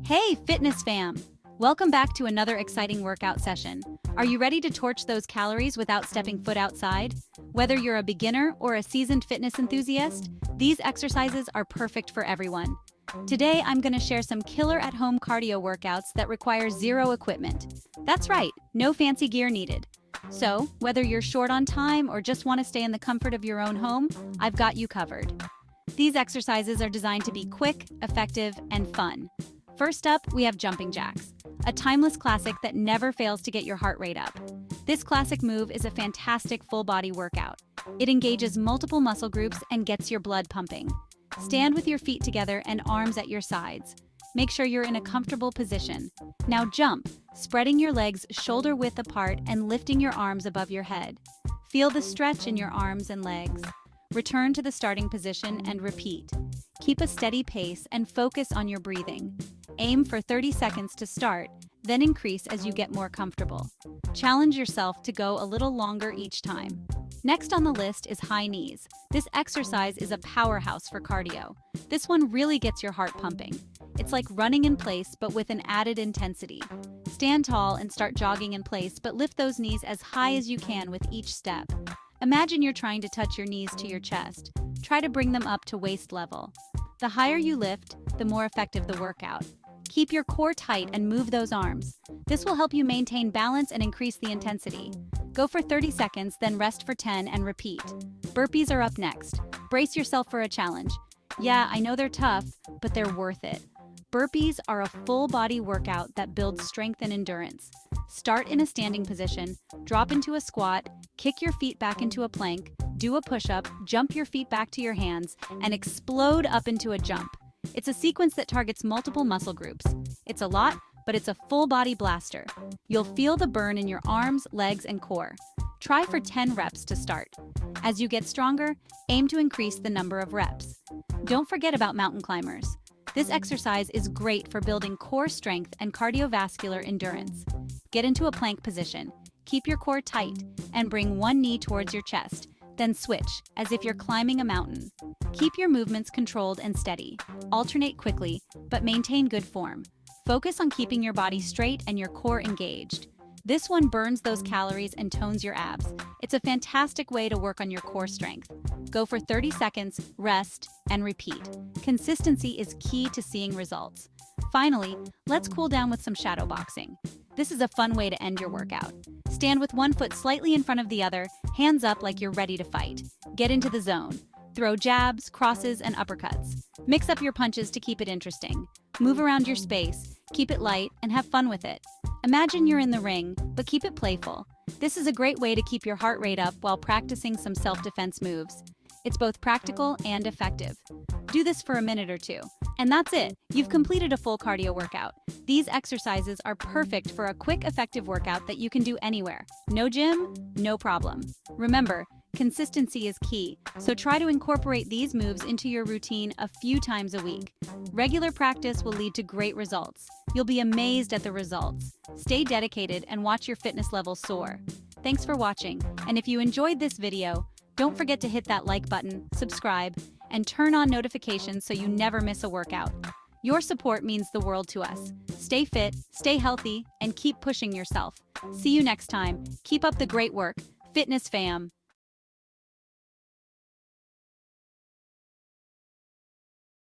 Hey, fitness fam! Welcome back to another exciting workout session. Are you ready to torch those calories without stepping foot outside? Whether you're a beginner or a seasoned fitness enthusiast, these exercises are perfect for everyone. Today, I'm going to share some killer at-home cardio workouts that require zero equipment. That's right, no fancy gear needed. So, whether you're short on time or just want to stay in the comfort of your own home, I've got you covered. These exercises are designed to be quick, effective, and fun. First up, we have jumping jacks, a timeless classic that never fails to get your heart rate up. This classic move is a fantastic full-body workout. It engages multiple muscle groups and gets your blood pumping. Stand with your feet together and arms at your sides. Make sure you're in a comfortable position. Now jump, spreading your legs shoulder-width apart and lifting your arms above your head. Feel the stretch in your arms and legs. Return to the starting position and repeat. Keep a steady pace and focus on your breathing. Aim for 30 seconds to start, then increase as you get more comfortable. Challenge yourself to go a little longer each time. Next on the list is high knees. This exercise is a powerhouse for cardio. This one really gets your heart pumping. It's like running in place but with an added intensity. Stand tall and start jogging in place, but lift those knees as high as you can with each step. Imagine you're trying to touch your knees to your chest. Try to bring them up to waist level. The higher you lift, the more effective the workout. Keep your core tight and move those arms. This will help you maintain balance and increase the intensity. Go for 30 seconds, then rest for 10 and repeat. Burpees are up next. Brace yourself for a challenge. Yeah, I know they're tough, but they're worth it. Burpees are a full-body workout that builds strength and endurance. Start in a standing position, drop into a squat, kick your feet back into a plank, do a push-up, jump your feet back to your hands, and explode up into a jump. It's a sequence that targets multiple muscle groups. It's a lot, but it's a full-body blaster. You'll feel the burn in your arms, legs, and core. Try for 10 reps to start. As you get stronger, aim to increase the number of reps. Don't forget about mountain climbers. This exercise is great for building core strength and cardiovascular endurance. Get into a plank position, keep your core tight, and bring one knee towards your chest. Then switch, as if you're climbing a mountain. Keep your movements controlled and steady. Alternate quickly, but maintain good form. Focus on keeping your body straight and your core engaged. This one burns those calories and tones your abs. It's a fantastic way to work on your core strength. Go for 30 seconds, rest, and repeat. Consistency is key to seeing results. Finally, let's cool down with some shadow boxing. This is a fun way to end your workout. Stand with one foot slightly in front of the other, hands up like you're ready to fight. Get into the zone. Throw jabs, crosses, and uppercuts. Mix up your punches to keep it interesting. Move around your space, keep it light, and have fun with it. Imagine you're in the ring, but keep it playful. This is a great way to keep your heart rate up while practicing some self-defense moves. It's both practical and effective. Do this for a minute or two. And that's it. You've completed a full cardio workout. These exercises are perfect for a quick, effective workout that you can do anywhere. No gym? No problem. Remember, consistency is key, so try to incorporate these moves into your routine a few times a week. Regular practice will lead to great results. You'll be amazed at the results. Stay dedicated and watch your fitness levels soar. Thanks for watching, and if you enjoyed this video, don't forget to hit that like button, subscribe, and turn on notifications so you never miss a workout. Your support means the world to us. Stay fit, stay healthy, and keep pushing yourself. See you next time. Keep up the great work, fitness fam.